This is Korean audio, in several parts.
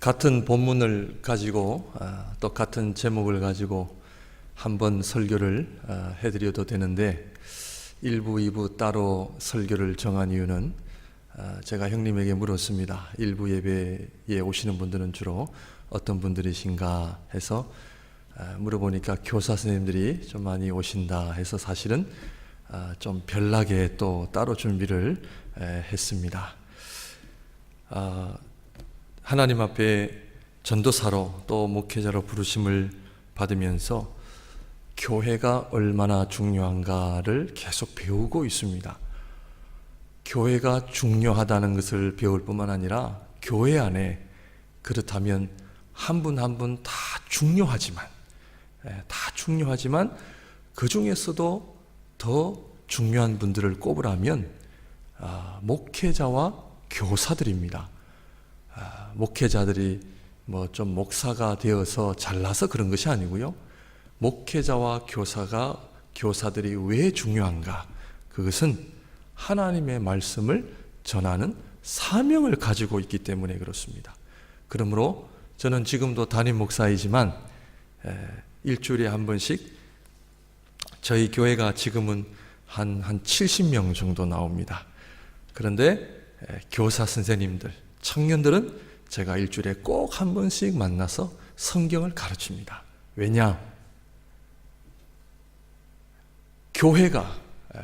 같은 본문을 가지고 또 같은 제목을 가지고 한번 설교를 해드려도 되는데 1부, 2부 따로 설교를 정한 이유는 제가 형님에게 물었습니다. 1부 예배에 오시는 분들은 주로 어떤 분들이신가 해서 물어보니까 교사 선생님들이 좀 많이 오신다 해서 사실은 좀 별나게 또 따로 준비를 했습니다. 하나님 앞에 전도사로 또 목회자로 부르심을 받으면서 교회가 얼마나 중요한가를 계속 배우고 있습니다. 교회가 중요하다는 것을 배울 뿐만 아니라 교회 안에 그렇다면 한 분 한 분 다 중요하지만 그 중에서도 더 중요한 분들을 꼽으라면 목회자와 교사들입니다. 목회자들이 좀 목사가 되어서 잘나서 그런 것이 아니고요. 목회자와 교사들이 왜 중요한가? 그것은 하나님의 말씀을 전하는 사명을 가지고 있기 때문에 그렇습니다. 그러므로 저는 지금도 담임 목사이지만 일주일에 한 번씩 저희 교회가 지금은 한 70명 정도 나옵니다. 그런데 교사 선생님들, 청년들은 제가 일주일에 꼭 한 번씩 만나서 성경을 가르칩니다. 왜냐? 교회가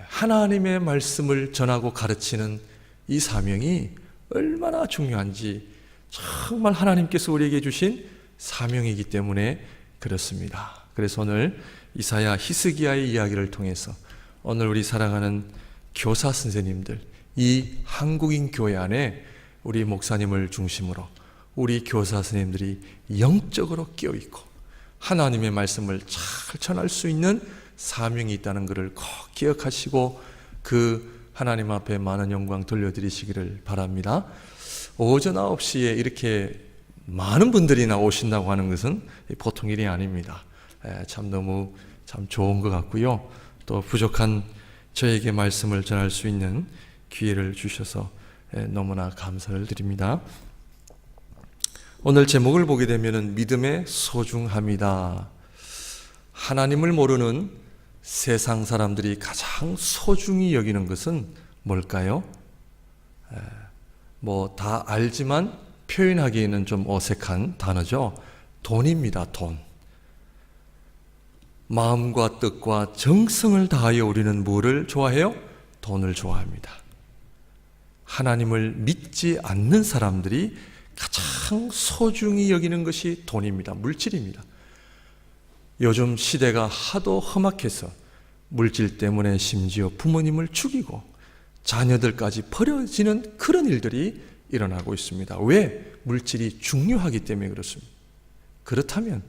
하나님의 말씀을 전하고 가르치는 이 사명이 얼마나 중요한지 정말 하나님께서 우리에게 주신 사명이기 때문에 그렇습니다. 그래서 오늘 이사야 히스기야의 이야기를 통해서 오늘 우리 사랑하는 교사 선생님들, 이 한국인 교회 안에 우리 목사님을 중심으로 우리 교사 선생님들이 영적으로 깨어있고 하나님의 말씀을 잘 전할 수 있는 사명이 있다는 것을 꼭 기억하시고 그 하나님 앞에 많은 영광 돌려드리시기를 바랍니다. 오전 9시에 이렇게 많은 분들이 나오신다고 하는 것은 보통 일이 아닙니다. 너무 좋은 것 같고요. 또 부족한 저에게 말씀을 전할 수 있는 기회를 주셔서 너무나 감사를 드립니다. 오늘 제목을 보게 되면 믿음의 소중함이다. 하나님을 모르는 세상 사람들이 가장 소중히 여기는 것은 뭘까요? 다 알지만 표현하기에는 좀 어색한 단어죠. 돈입니다. 돈. 마음과 뜻과 정성을 다하여 우리는 뭐를 좋아해요? 돈을 좋아합니다. 하나님을 믿지 않는 사람들이 가장 소중히 여기는 것이 돈입니다. 물질입니다. 요즘 시대가 하도 험악해서 물질 때문에 심지어 부모님을 죽이고 자녀들까지 버려지는 그런 일들이 일어나고 있습니다. 왜? 물질이 중요하기 때문에 그렇습니다. 그렇다면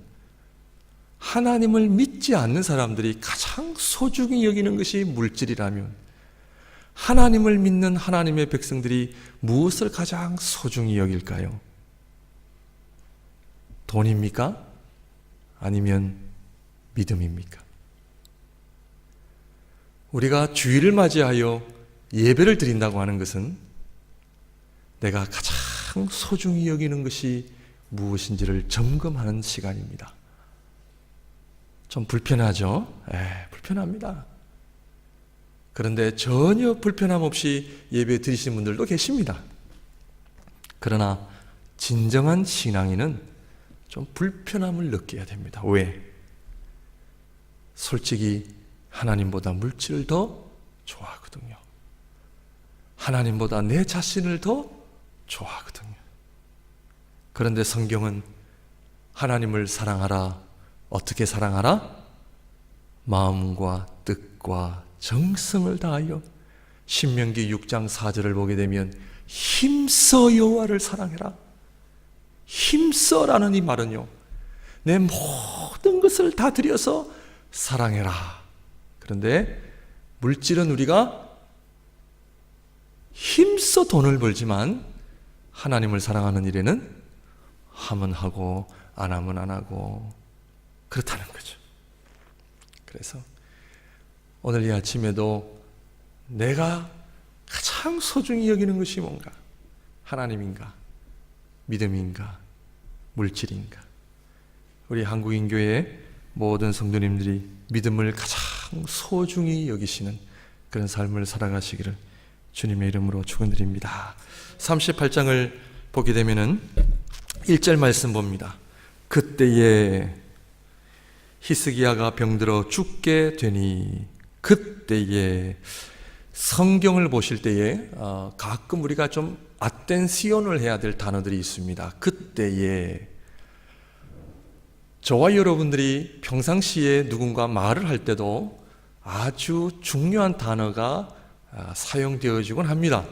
하나님을 믿지 않는 사람들이 가장 소중히 여기는 것이 물질이라면 하나님을 믿는 하나님의 백성들이 무엇을 가장 소중히 여길까요? 돈입니까? 아니면 믿음입니까? 우리가 주일을 맞이하여 예배를 드린다고 하는 것은 내가 가장 소중히 여기는 것이 무엇인지를 점검하는 시간입니다. 좀 불편하죠? 불편합니다. 그런데 전혀 불편함 없이 예배 드리시는 분들도 계십니다. 그러나 진정한 신앙인은 좀 불편함을 느껴야 됩니다. 왜? 솔직히 하나님보다 물질을 더 좋아하거든요. 하나님보다 내 자신을 더 좋아하거든요. 그런데 성경은 하나님을 사랑하라. 어떻게 사랑하라? 마음과 뜻과 정성을 다하여. 신명기 6장 4절을 보게 되면 힘써 여호와를 사랑해라. 힘써라는 이 말은요, 내 모든 것을 다 들여서 사랑해라. 그런데 물질은 우리가 힘써 돈을 벌지만 하나님을 사랑하는 일에는 하면 하고 안 하면 안 하고 그렇다는 거죠. 그래서 오늘 이 아침에도 내가 가장 소중히 여기는 것이 뭔가? 하나님인가? 믿음인가? 물질인가? 우리 한국인교회의 모든 성도님들이 믿음을 가장 소중히 여기시는 그런 삶을 살아가시기를 주님의 이름으로 축원드립니다. 38장을 보게 되면은 1절 말씀 봅니다. 그때에 히스기야가 병들어 죽게 되니, 그때에, 성경을 보실 때에 가끔 우리가 좀 아텐시온을 해야 될 단어들이 있습니다. 그때에, 저와 여러분들이 평상시에 누군가 말을 할 때도 아주 중요한 단어가 사용되어지곤 합니다.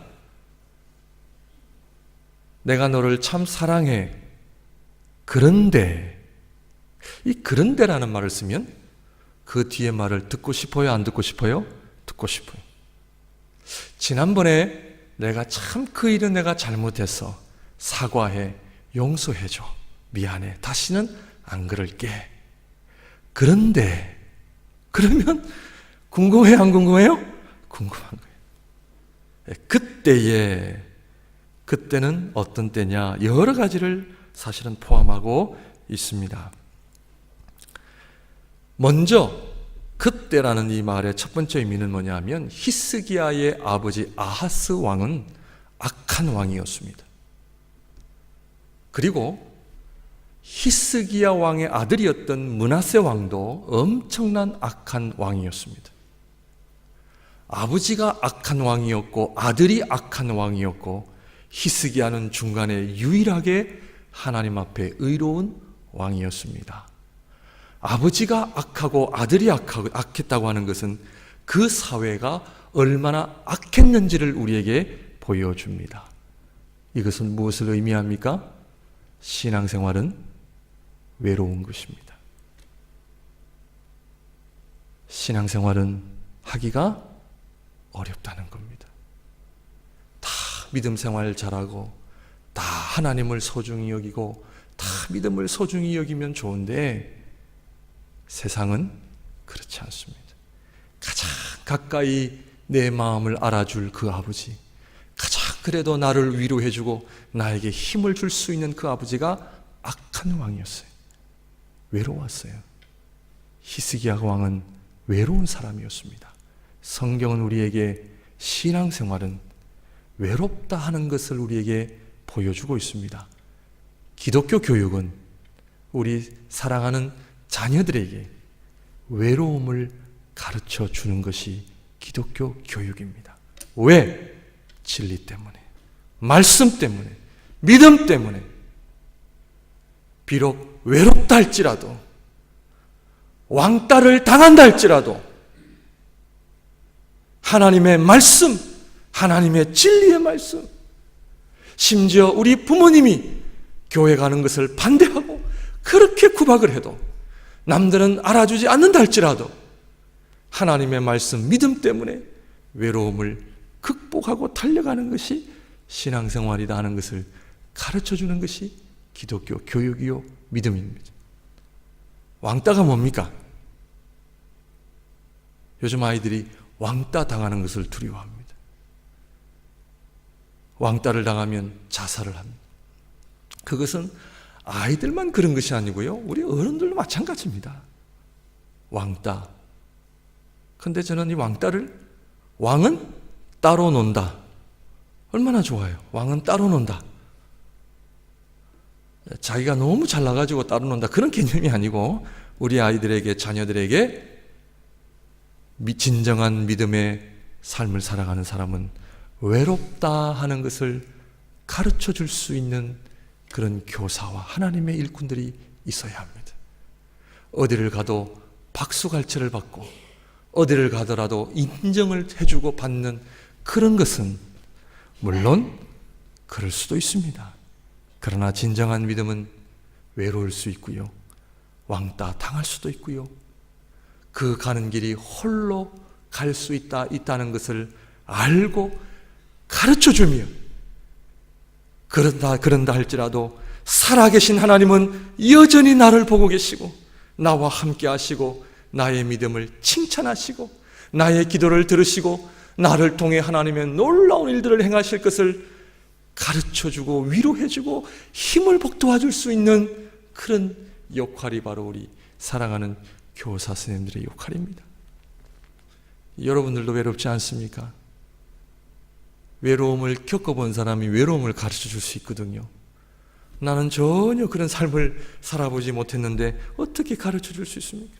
내가 너를 참 사랑해. 그런데, 이 그런데라는 말을 쓰면 그 뒤에 말을 듣고 싶어요? 안 듣고 싶어요? 듣고 싶어요. 지난번에 내가 참 그 일은 내가 잘못했어. 사과해. 용서해줘. 미안해. 다시는 안 그럴게. 그런데, 그러면 궁금해요? 안 궁금해요? 궁금한 거예요. 그때에, 그때는 어떤 때냐? 여러 가지를 사실은 포함하고 있습니다. 먼저 그때라는 이 말의 첫 번째 의미는 뭐냐면, 히스기야의 아버지 아하스 왕은 악한 왕이었습니다. 그리고 히스기야 왕의 아들이었던 므낫세 왕도 엄청난 악한 왕이었습니다. 아버지가 악한 왕이었고 아들이 악한 왕이었고, 히스기야는 중간에 유일하게 하나님 앞에 의로운 왕이었습니다. 아버지가 악하고 아들이 악했다고 하는 것은 그 사회가 얼마나 악했는지를 우리에게 보여줍니다. 이것은 무엇을 의미합니까? 신앙생활은 외로운 것입니다. 신앙생활은 하기가 어렵다는 겁니다. 다 믿음 생활 잘하고, 다 하나님을 소중히 여기고, 다 믿음을 소중히 여기면 좋은데, 세상은 그렇지 않습니다. 가장 가까이 내 마음을 알아줄 그 아버지, 가장 그래도 나를 위로해주고 나에게 힘을 줄 수 있는 그 아버지가 악한 왕이었어요. 외로웠어요. 히스기야 왕은 외로운 사람이었습니다. 성경은 우리에게 신앙생활은 외롭다 하는 것을 우리에게 보여주고 있습니다. 기독교 교육은 우리 사랑하는 자녀들에게 외로움을 가르쳐 주는 것이 기독교 교육입니다. 왜? 진리 때문에, 말씀 때문에, 믿음 때문에. 비록 외롭다 할지라도, 왕따를 당한다 할지라도 하나님의 말씀, 하나님의 진리의 말씀, 심지어 우리 부모님이 교회 가는 것을 반대하고 그렇게 구박을 해도, 남들은 알아주지 않는다 할지라도 하나님의 말씀, 믿음 때문에 외로움을 극복하고 달려가는 것이 신앙생활이다 하는 것을 가르쳐주는 것이 기독교 교육이요 믿음입니다. 왕따가 뭡니까? 요즘 아이들이 왕따 당하는 것을 두려워합니다. 왕따를 당하면 자살을 합니다. 그것은 아이들만 그런 것이 아니고요, 우리 어른들도 마찬가지입니다. 왕따. 근데 저는 이 왕따를, 왕은 따로 논다, 얼마나 좋아요. 왕은 따로 논다. 자기가 너무 잘나가지고 따로 논다, 그런 개념이 아니고, 우리 아이들에게, 자녀들에게 진정한 믿음의 삶을 살아가는 사람은 외롭다 하는 것을 가르쳐 줄 수 있는 그런 교사와 하나님의 일꾼들이 있어야 합니다. 어디를 가도 박수갈채를 받고, 어디를 가더라도 인정을 해주고 받는 그런 것은 물론 그럴 수도 있습니다. 그러나 진정한 믿음은 외로울 수 있고요, 왕따 당할 수도 있고요, 그 가는 길이 홀로 갈 수 있다는 것을 알고 가르쳐주며, 그런다 할지라도 살아계신 하나님은 여전히 나를 보고 계시고 나와 함께 하시고 나의 믿음을 칭찬하시고 나의 기도를 들으시고 나를 통해 하나님의 놀라운 일들을 행하실 것을 가르쳐주고 위로해주고 힘을 북돋아줄 수 있는 큰 역할이 바로 우리 사랑하는 교사 선생님들의 역할입니다. 여러분들도 외롭지 않습니까? 외로움을 겪어본 사람이 외로움을 가르쳐 줄 수 있거든요. 나는 전혀 그런 삶을 살아보지 못했는데 어떻게 가르쳐 줄 수 있습니까?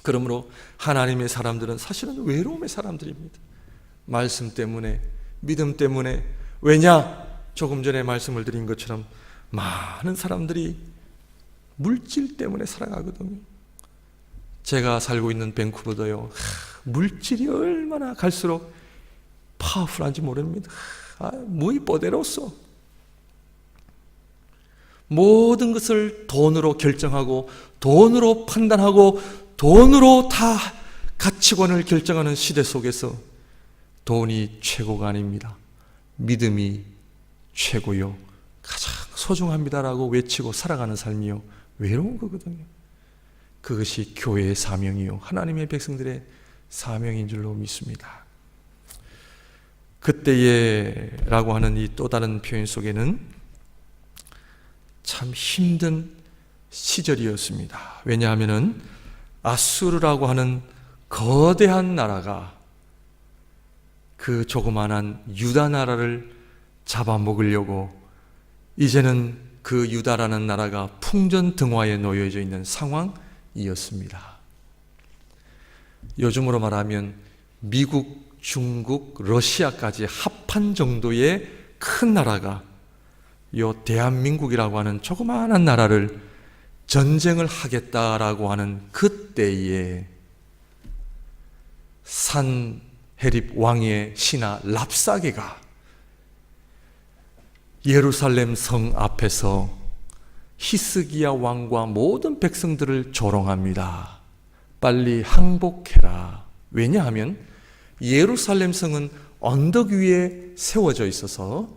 그러므로 하나님의 사람들은 사실은 외로움의 사람들입니다. 말씀 때문에, 믿음 때문에. 왜냐? 조금 전에 말씀을 드린 것처럼 많은 사람들이 물질 때문에 살아가거든요. 제가 살고 있는 밴쿠버도요, 물질이 얼마나 갈수록 파워풀한지 모릅니다. muy poderoso. 모든 것을 돈으로 결정하고 돈으로 판단하고 돈으로 다 가치관을 결정하는 시대 속에서 돈이 최고가 아닙니다. 믿음이 최고요, 가장 소중합니다라고 외치고 살아가는 삶이요, 외로운 거거든요. 그것이 교회의 사명이요, 하나님의 백성들의 사명인 줄로 믿습니다. 그때에 라고 하는 이 또 다른 표현 속에는 참 힘든 시절이었습니다. 왜냐하면 아수르라고 하는 거대한 나라가 그 조그만한 유다 나라를 잡아먹으려고 이제는 그 유다라는 나라가 풍전등화에 놓여져 있는 상황이었습니다. 요즘으로 말하면 미국, 중국, 러시아까지 합한 정도의 큰 나라가 요 대한민국이라고 하는 조그마한 나라를 전쟁을 하겠다라고 하는 그때에 산헤립 왕의 신하 랍사게가 예루살렘 성 앞에서 히스기야 왕과 모든 백성들을 조롱합니다. 빨리 항복해라. 왜냐하면 예루살렘 성은 언덕 위에 세워져 있어서,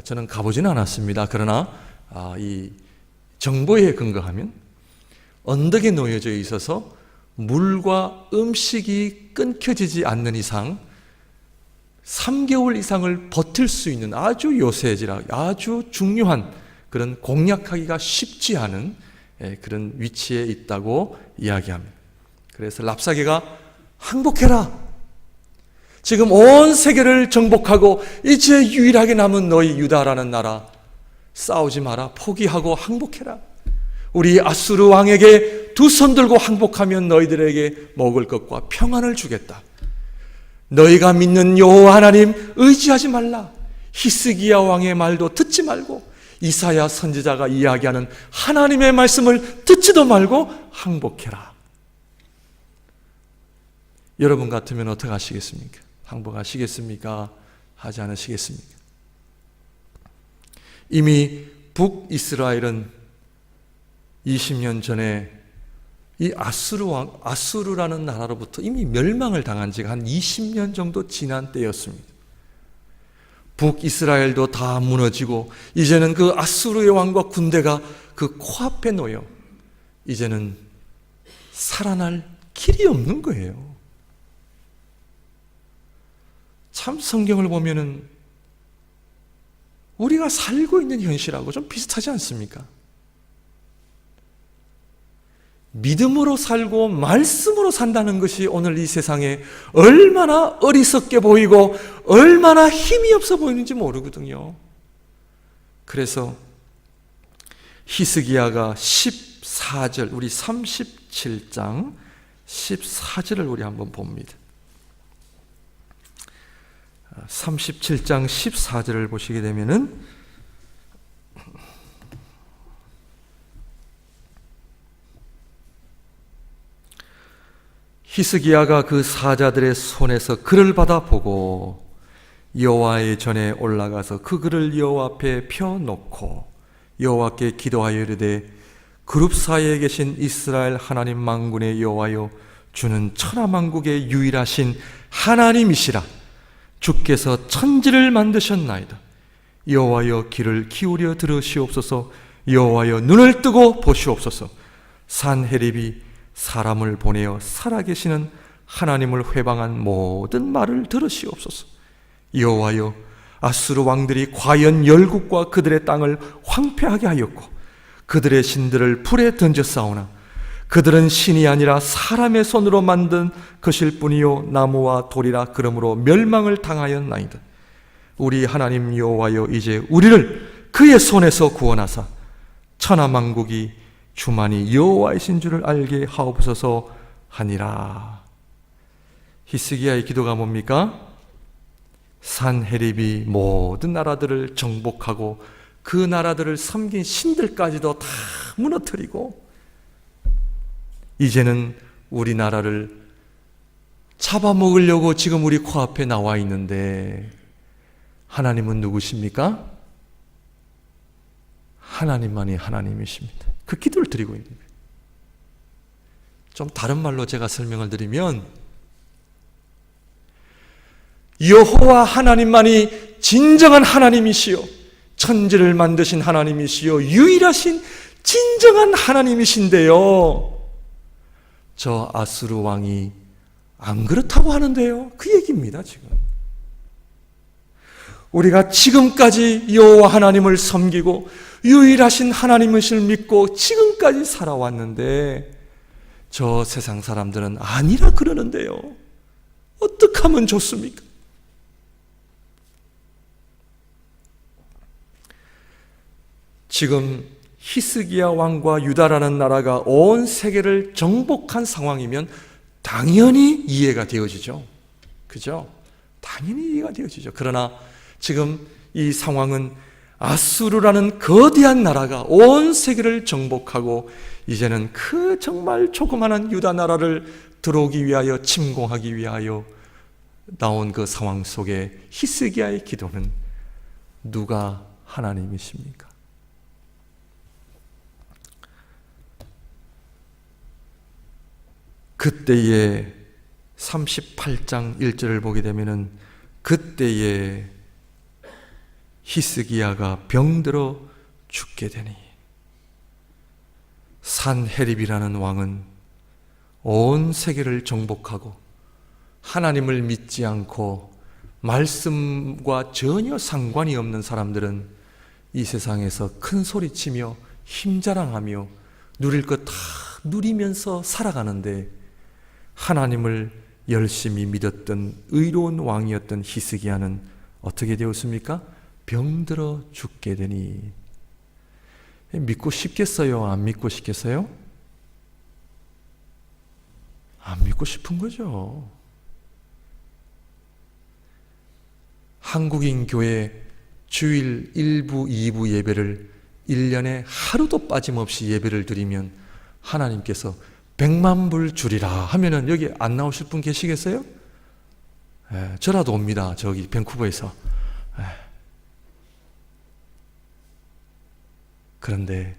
저는 가보지는 않았습니다. 그러나 이 정보에 근거하면 언덕에 놓여져 있어서 물과 음식이 끊겨지지 않는 이상 3개월 이상을 버틸 수 있는 아주 요새지라 아주 중요한 그런 공략하기가 쉽지 않은 그런 위치에 있다고 이야기합니다. 그래서 랍사게가 항복해라. 지금 온 세계를 정복하고 이제 유일하게 남은 너희 유다라는 나라, 싸우지 마라. 포기하고 항복해라. 우리 아수르 왕에게 두 손 들고 항복하면 너희들에게 먹을 것과 평안을 주겠다. 너희가 믿는 여호와 하나님 의지하지 말라. 히스기야 왕의 말도 듣지 말고 이사야 선지자가 이야기하는 하나님의 말씀을 듣지도 말고 항복해라. 여러분 같으면 어떻게 하시겠습니까? 항복하시겠습니까? 하지 않으시겠습니까? 이미 북이스라엘은 20년 전에 이 아수르라는 나라로부터 이미 멸망을 당한 지가 한 20년 정도 지난 때였습니다. 북이스라엘도 다 무너지고 이제는 그 아수르의 왕과 군대가 그 코앞에 놓여 이제는 살아날 길이 없는 거예요. 참 성경을 보면은 우리가 살고 있는 현실하고 좀 비슷하지 않습니까? 믿음으로 살고 말씀으로 산다는 것이 오늘 이 세상에 얼마나 어리석게 보이고 얼마나 힘이 없어 보이는지 모르거든요. 그래서 히스기야가 14절, 우리 37장 14절을 우리 한번 봅니다. 37장 14절을 보시게 되면은 히스기야가 그 사자들의 손에서 글을 받아보고 여호와의 전에 올라가서 그 글을 여호와 앞에 펴놓고 여호와께 기도하여 이르되 그룹 사이에 계신 이스라엘 하나님 만군의 여호와여 주는 천하만국의 유일하신 하나님이시라. 주께서 천지를 만드셨나이다. 여호와여 귀를 기울여 들으시옵소서. 여호와여 눈을 뜨고 보시옵소서. 산헤립이 사람을 보내어 살아계시는 하나님을 회방한 모든 말을 들으시옵소서. 여호와여 아수르 왕들이 과연 열국과 그들의 땅을 황폐하게 하였고 그들의 신들을 불에 던졌사오나 그들은 신이 아니라 사람의 손으로 만든 것일 뿐이요 나무와 돌이라 그러므로 멸망을 당하였나이다. 우리 하나님 여호와여, 이제 우리를 그의 손에서 구원하사 천하만국이 주만이 여호와이신 줄을 알게 하옵소서 하니라. 히스기야의 기도가 뭡니까? 산헤립이 모든 나라들을 정복하고 그 나라들을 섬긴 신들까지도 다 무너뜨리고 이제는 우리나라를 잡아먹으려고 지금 우리 코앞에 나와 있는데 하나님은 누구십니까? 하나님만이 하나님이십니다. 그 기도를 드리고 있는 거예요. 좀 다른 말로 제가 설명을 드리면 여호와 하나님만이 진정한 하나님이시요 천지를 만드신 하나님이시요 유일하신 진정한 하나님이신데요, 저 아수르 왕이 안 그렇다고 하는데요. 그 얘기입니다. 지금 우리가 지금까지 여호와 하나님을 섬기고 유일하신 하나님이실 믿고 지금까지 살아왔는데 저 세상 사람들은 아니라 그러는데요. 어떻게 하면 좋습니까? 지금 히스기야 왕과 유다라는 나라가 온 세계를 정복한 상황이면 당연히 이해가 되어지죠. 그죠? 당연히 이해가 되어지죠. 그러나 지금 이 상황은 아수르라는 거대한 나라가 온 세계를 정복하고 이제는 그 정말 조그마한 유다 나라를 들어오기 위하여 침공하기 위하여 나온 그 상황 속에 히스기야의 기도는 누가 하나님이십니까? 그때에 38장 1절을 보게 되면은 그때에 히스기야가 병들어 죽게 되니 산헤립이라는 왕은 온 세계를 정복하고 하나님을 믿지 않고 말씀과 전혀 상관이 없는 사람들은 이 세상에서 큰 소리치며 힘자랑하며 누릴 것 다 누리면서 살아가는데 하나님을 열심히 믿었던 의로운 왕이었던 히스기야는 어떻게 되었습니까? 병들어 죽게 되니 믿고 싶겠어요? 안 믿고 싶겠어요? 안 믿고 싶은 거죠. 한국인 교회 주일 1부, 2부 예배를 1년에 하루도 빠짐없이 예배를 드리면 하나님께서 100만 불 주리라 하면은 여기 안 나오실 분 계시겠어요? 저라도 옵니다. 저기 밴쿠버에서. 그런데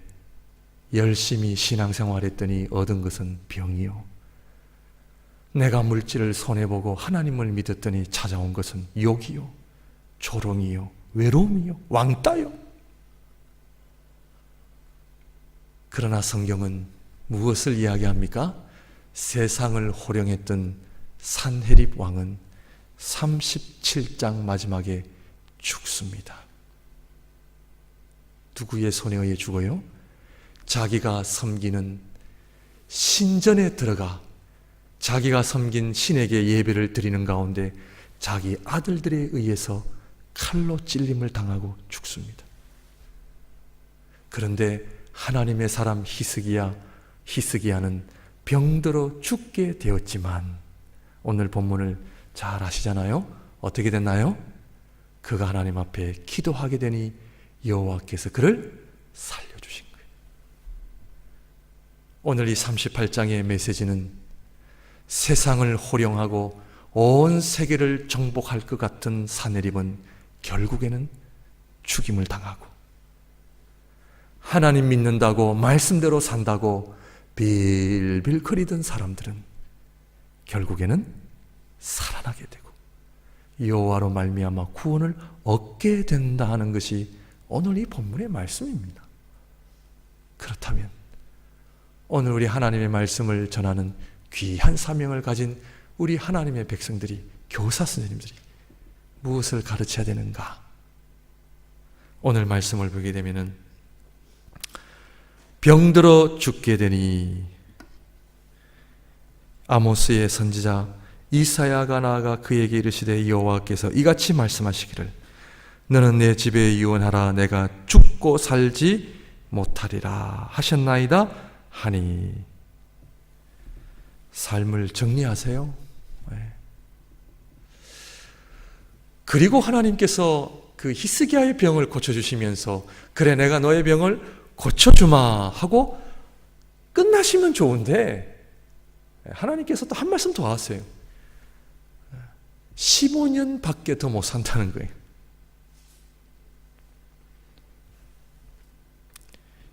열심히 신앙생활했더니 얻은 것은 병이요. 내가 물질을 손해보고 하나님을 믿었더니 찾아온 것은 욕이요, 조롱이요, 외로움이요, 왕따요. 그러나 성경은 무엇을 이야기합니까? 세상을 호령했던 산헤립 왕은 37장 마지막에 죽습니다. 누구의 손에 의해 죽어요? 자기가 섬기는 신전에 들어가 자기가 섬긴 신에게 예배를 드리는 가운데 자기 아들들에 의해서 칼로 찔림을 당하고 죽습니다. 그런데 하나님의 사람 히스기야는 병들어 죽게 되었지만 오늘 본문을 잘 아시잖아요. 어떻게 됐나요? 그가 하나님 앞에 기도하게 되니 여호와께서 그를 살려주신 거예요. 오늘 이 38장의 메시지는 세상을 호령하고 온 세계를 정복할 것 같은 산헤립은 결국에는 죽임을 당하고 하나님 믿는다고 말씀대로 산다고 빌빌거리던 사람들은 결국에는 살아나게 되고 여호와로 말미암아 구원을 얻게 된다 하는 것이 오늘 이 본문의 말씀입니다. 그렇다면 오늘 우리 하나님의 말씀을 전하는 귀한 사명을 가진 우리 하나님의 백성들이, 교사 선생님들이 무엇을 가르쳐야 되는가? 오늘 말씀을 보게 되면은 병들어 죽게 되니. 아모스의 선지자 이사야가 나아가 그에게 이르시되 여호와께서 이같이 말씀하시기를 너는 내 집에 유언하라 내가 죽고 살지 못하리라 하셨나이다 하니. 삶을 정리하세요. 그리고 하나님께서 그 히스기야의 병을 고쳐주시면서 그래 내가 너의 병을 고쳐주마 하고 끝나시면 좋은데 하나님께서 또 한 말씀 더 하세요. 15년 밖에 더 못 산다는 거예요.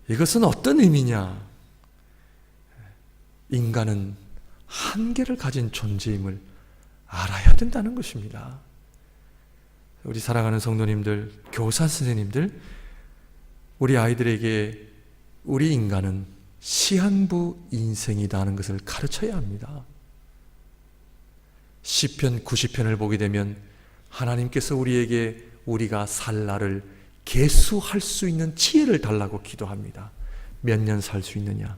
이것은 어떤 의미냐? 인간은 한계를 가진 존재임을 알아야 된다는 것입니다. 우리 사랑하는 성도님들, 교사 선생님들, 우리 아이들에게 우리 인간은 시한부 인생이라는 것을 가르쳐야 합니다. 시편 90편을 보게 되면 하나님께서 우리에게 우리가 살 날을 계수할 수 있는 지혜를 달라고 기도합니다. 몇 년 살 수 있느냐?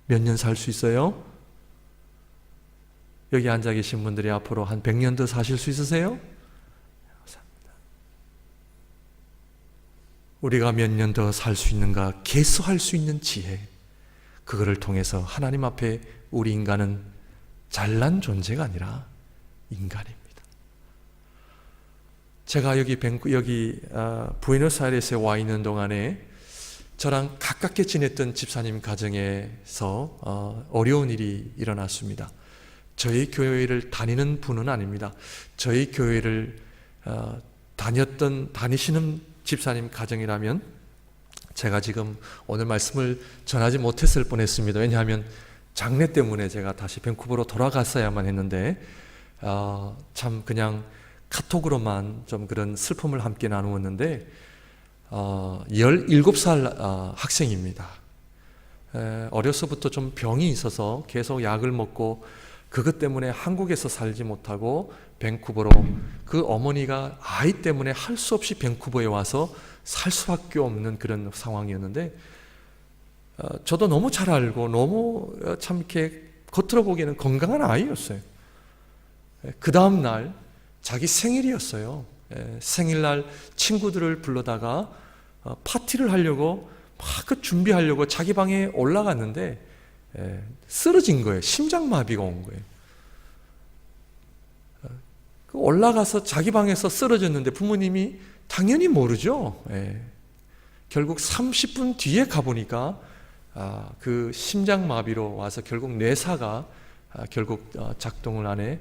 몇 년 살 수 있어요? 여기 앉아 계신 분들이 앞으로 한 100년 더 사실 수 있으세요? 우리가 몇 년 더 살 수 있는가 계수할 수 있는 지혜, 그거를 통해서 하나님 앞에 우리 인간은 잘난 존재가 아니라 인간입니다. 제가 여기 부에노스아이레스에 와 있는 동안에 저랑 가깝게 지냈던 집사님 가정에서 어려운 일이 일어났습니다. 저희 교회를 다니는 분은 아닙니다. 저희 교회를 다니시는 집사님 가정이라면 제가 지금 오늘 말씀을 전하지 못했을 뻔했습니다. 왜냐하면 장례 때문에 제가 다시 밴쿠버로 돌아갔어야만 했는데 참 그냥 카톡으로만 좀 그런 슬픔을 함께 나누었는데 17살 학생입니다. 어려서부터 좀 병이 있어서 계속 약을 먹고 그것 때문에 한국에서 살지 못하고 밴쿠버로, 그 어머니가 아이 때문에 할 수 없이 밴쿠버에 와서 살 수밖에 없는 그런 상황이었는데 저도 너무 잘 알고 너무 참 이렇게 겉으로 보기에는 건강한 아이였어요. 그 다음 날 자기 생일이었어요. 생일날 친구들을 불러다가 파티를 하려고 막 그 준비하려고 자기 방에 올라갔는데 쓰러진 거예요. 심장마비가 온 거예요. 올라가서 자기 방에서 쓰러졌는데 부모님이 당연히 모르죠. 결국 30분 뒤에 가보니까 그 심장마비로 와서 결국 뇌사가 결국 작동을 안 해.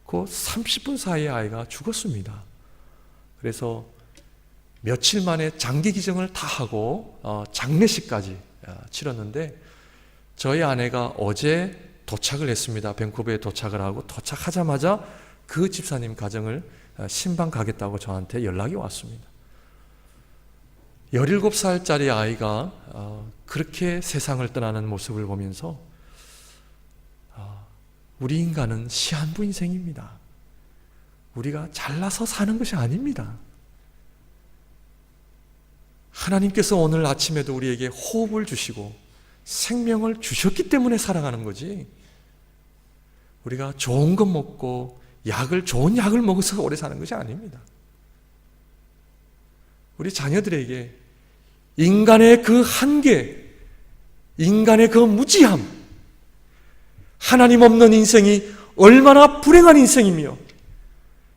그 30분 사이에 아이가 죽었습니다. 그래서 며칠 만에 장기 기증을 다 하고 장례식까지 치렀는데 저희 아내가 어제 도착을 했습니다. 밴쿠버에 도착을 하고 도착하자마자 그 집사님 가정을 신방 가겠다고 저한테 연락이 왔습니다. 17살짜리 아이가 그렇게 세상을 떠나는 모습을 보면서 우리 인간은 시한부 인생입니다. 우리가 잘나서 사는 것이 아닙니다. 하나님께서 오늘 아침에도 우리에게 호흡을 주시고 생명을 주셨기 때문에 살아가는 거지, 우리가 좋은 것 먹고 좋은 약을 먹어서 오래 사는 것이 아닙니다. 우리 자녀들에게 인간의 그 한계, 인간의 그 무지함, 하나님 없는 인생이 얼마나 불행한 인생이며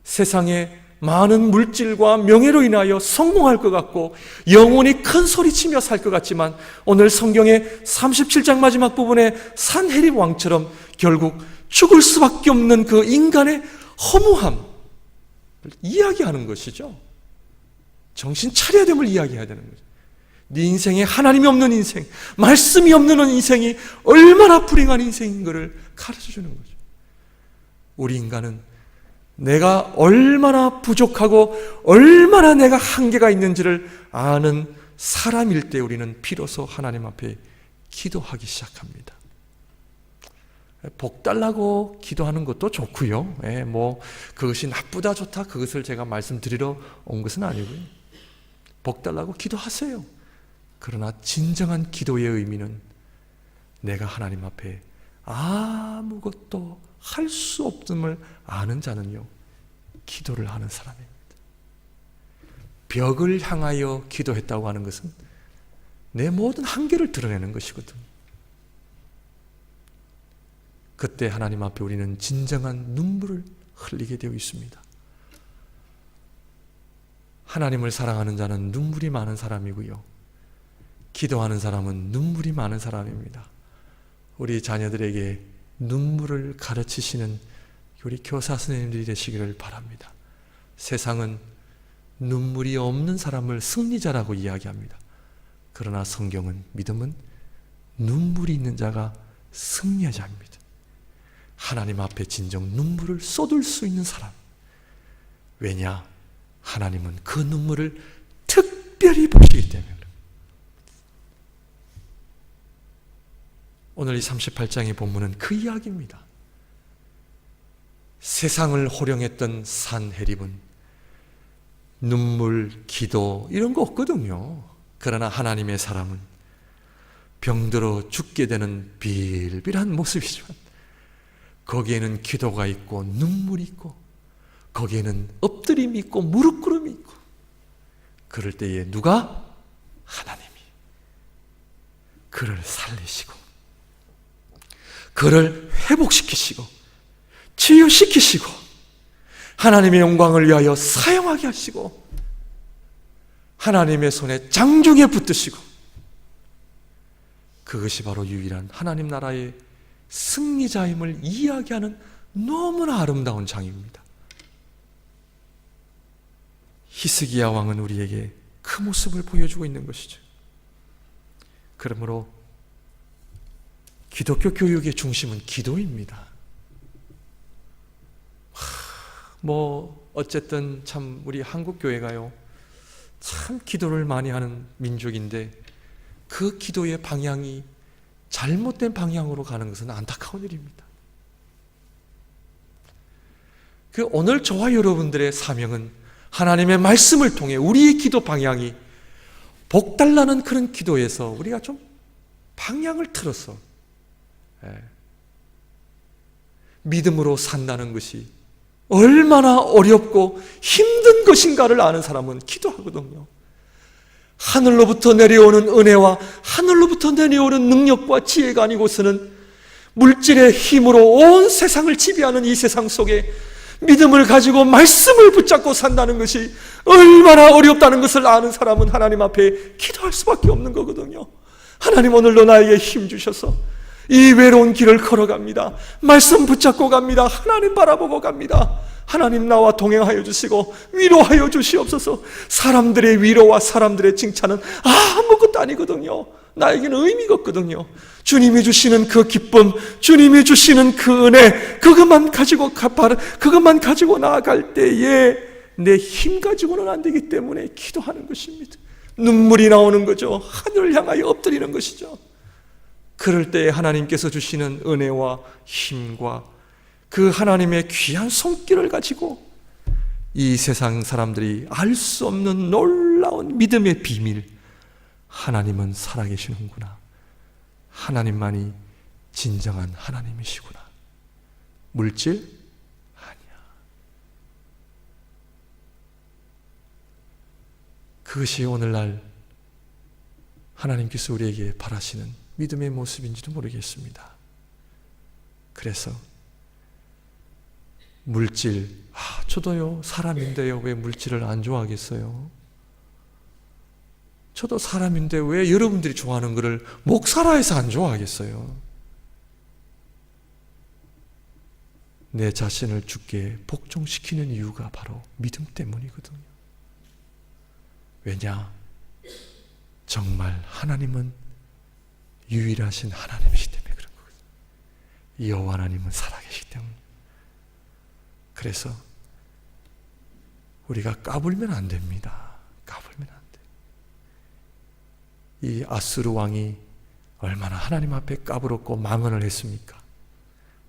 세상에 많은 물질과 명예로 인하여 성공할 것 같고 영원히 큰 소리치며 살 것 같지만 오늘 성경의 37장 마지막 부분에 산헤립 왕처럼 결국 죽을 수밖에 없는 그 인간의 허무함을 이야기하는 것이죠. 정신 차려야 됨을 이야기해야 되는 거죠. 네 인생에 하나님이 없는 인생, 말씀이 없는 인생이 얼마나 불행한 인생인 것을 가르쳐주는 거죠. 우리 인간은 내가 얼마나 부족하고 얼마나 내가 한계가 있는지를 아는 사람일 때 우리는 비로소 하나님 앞에 기도하기 시작합니다. 복 달라고 기도하는 것도 좋고요. 그것이 나쁘다 좋다 그것을 제가 말씀드리러 온 것은 아니고요. 복 달라고 기도하세요. 그러나 진정한 기도의 의미는 내가 하나님 앞에 아무것도 할 수 없음을 아는 자는요, 기도를 하는 사람입니다. 벽을 향하여 기도했다고 하는 것은 내 모든 한계를 드러내는 것이거든. 그때 하나님 앞에 우리는 진정한 눈물을 흘리게 되어 있습니다. 하나님을 사랑하는 자는 눈물이 많은 사람이고요, 기도하는 사람은 눈물이 많은 사람입니다. 우리 자녀들에게 눈물을 가르치시는 우리 교사 선생님들이 되시기를 바랍니다. 세상은 눈물이 없는 사람을 승리자라고 이야기합니다. 그러나 성경은, 믿음은 눈물이 있는 자가 승리자입니다. 하나님 앞에 진정 눈물을 쏟을 수 있는 사람. 왜냐? 하나님은 그 눈물을 특별히 보시기 때문에. 오늘 이 38장의 본문은 그 이야기입니다. 세상을 호령했던 산헤립은 눈물, 기도 이런 거 없거든요. 그러나 하나님의 사람은 병들어 죽게 되는 빌빌한 모습이지만 거기에는 기도가 있고 눈물이 있고 거기에는 엎드림이 있고 무릎꿇음이 있고, 그럴 때에 누가? 하나님이 그를 살리시고 그를 회복시키시고 치유시키시고 하나님의 영광을 위하여 사용하게 하시고 하나님의 손에 장중에 붙드시고, 그것이 바로 유일한 하나님 나라의 승리자임을 이야기하는 너무나 아름다운 장입니다. 히스기야 왕은 우리에게 그 모습을 보여주고 있는 것이죠. 그러므로 기독교 교육의 중심은 기도입니다. 어쨌든 참 우리 한국 교회가요, 참 기도를 많이 하는 민족인데 그 기도의 방향이 잘못된 방향으로 가는 것은 안타까운 일입니다. 오늘 저와 여러분들의 사명은 하나님의 말씀을 통해 우리의 기도 방향이 복달라는 그런 기도에서 우리가 좀 방향을 틀어서 믿음으로 산다는 것이 얼마나 어렵고 힘든 것인가를 아는 사람은 기도하거든요. 하늘로부터 내려오는 은혜와 하늘로부터 내려오는 능력과 지혜가 아니고서는 물질의 힘으로 온 세상을 지배하는 이 세상 속에 믿음을 가지고 말씀을 붙잡고 산다는 것이 얼마나 어렵다는 것을 아는 사람은 하나님 앞에 기도할 수밖에 없는 거거든요. 하나님, 오늘도 나에게 힘 주셔서 이 외로운 길을 걸어갑니다. 말씀 붙잡고 갑니다. 하나님 바라보고 갑니다. 하나님, 나와 동행하여 주시고 위로하여 주시옵소서. 사람들의 위로와 사람들의 칭찬은 아무것도 아니거든요. 나에게는 의미가 없거든요. 주님이 주시는 그 기쁨, 주님이 주시는 그 은혜, 그것만 가지고 나아갈 때에 내 힘 가지고는 안 되기 때문에 기도하는 것입니다. 눈물이 나오는 거죠. 하늘을 향하여 엎드리는 것이죠. 그럴 때에 하나님께서 주시는 은혜와 힘과 그 하나님의 귀한 손길을 가지고 이 세상 사람들이 알 수 없는 놀라운 믿음의 비밀, 하나님은 살아계시는구나, 하나님만이 진정한 하나님이시구나, 물질 아니야. 그것이 오늘날 하나님께서 우리에게 바라시는 믿음의 모습인지도 모르겠습니다. 그래서 물질, 저도요 사람인데요 왜 물질을 안 좋아하겠어요? 저도 사람인데 왜 여러분들이 좋아하는 것을 목사라해서 안 좋아하겠어요? 내 자신을 주께 복종시키는 이유가 바로 믿음 때문이거든요. 왜냐? 정말 하나님은 유일하신 하나님이시기 때문에 그런 거거든요. 여호와 하나님은 살아계시기 때문에. 그래서 우리가 까불면 안 됩니다. 까불면 안 돼. 이 아수르 왕이 얼마나 하나님 앞에 까불었고 망언을 했습니까?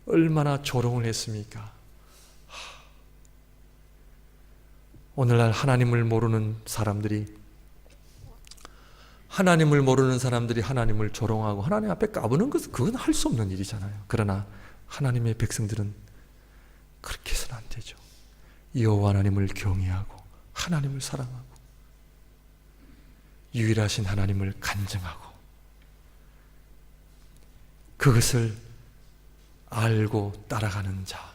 얼마나 조롱을 했습니까? 오늘날 하나님을 모르는 사람들이 하나님을 모르는 사람들이 하나님을 조롱하고 하나님 앞에 까부는 것은 그건 할 수 없는 일이잖아요. 그러나 하나님의 백성들은 그렇게 해서는 안 되죠. 여호와 하나님을 경외하고 하나님을 사랑하고 유일하신 하나님을 간증하고 그것을 알고 따라가는 자.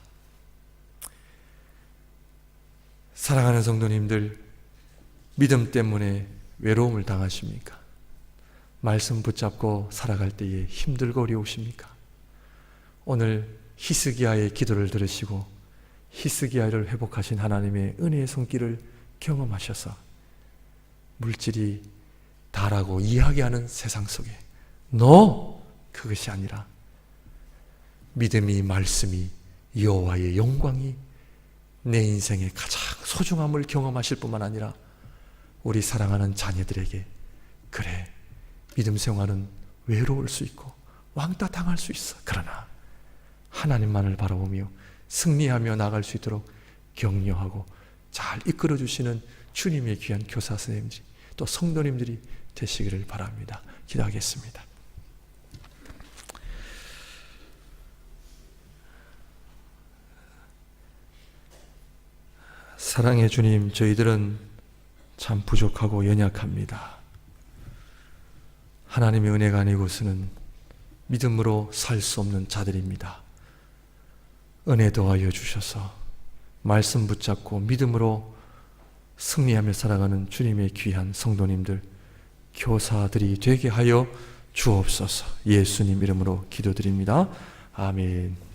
사랑하는 성도님들, 믿음 때문에 외로움을 당하십니까? 말씀 붙잡고 살아갈 때에 힘들고 어려우십니까? 오늘 히스기야의 기도를 들으시고 히스기야를 회복하신 하나님의 은혜의 손길을 경험하셔서 물질이 다라고 이야기하는 세상 속에 그것이 아니라 믿음이, 말씀이, 여호와의 영광이 내 인생의 가장 소중함을 경험하실 뿐만 아니라 우리 사랑하는 자녀들에게 그래, 믿음 생활은 외로울 수 있고 왕따 당할 수 있어. 그러나 하나님만을 바라보며 승리하며 나갈 수 있도록 격려하고 잘 이끌어주시는 주님의 귀한 교사 선생님들이 또 성도님들이 되시기를 바랍니다. 기도하겠습니다. 사랑의 주님, 저희들은 참 부족하고 연약합니다. 하나님의 은혜가 아니고서는 믿음으로 살 수 없는 자들입니다. 은혜 더하여 주셔서 말씀 붙잡고 믿음으로 승리하며 살아가는 주님의 귀한 성도님들, 교사들이 되게 하여 주옵소서. 예수님 이름으로 기도드립니다. 아멘.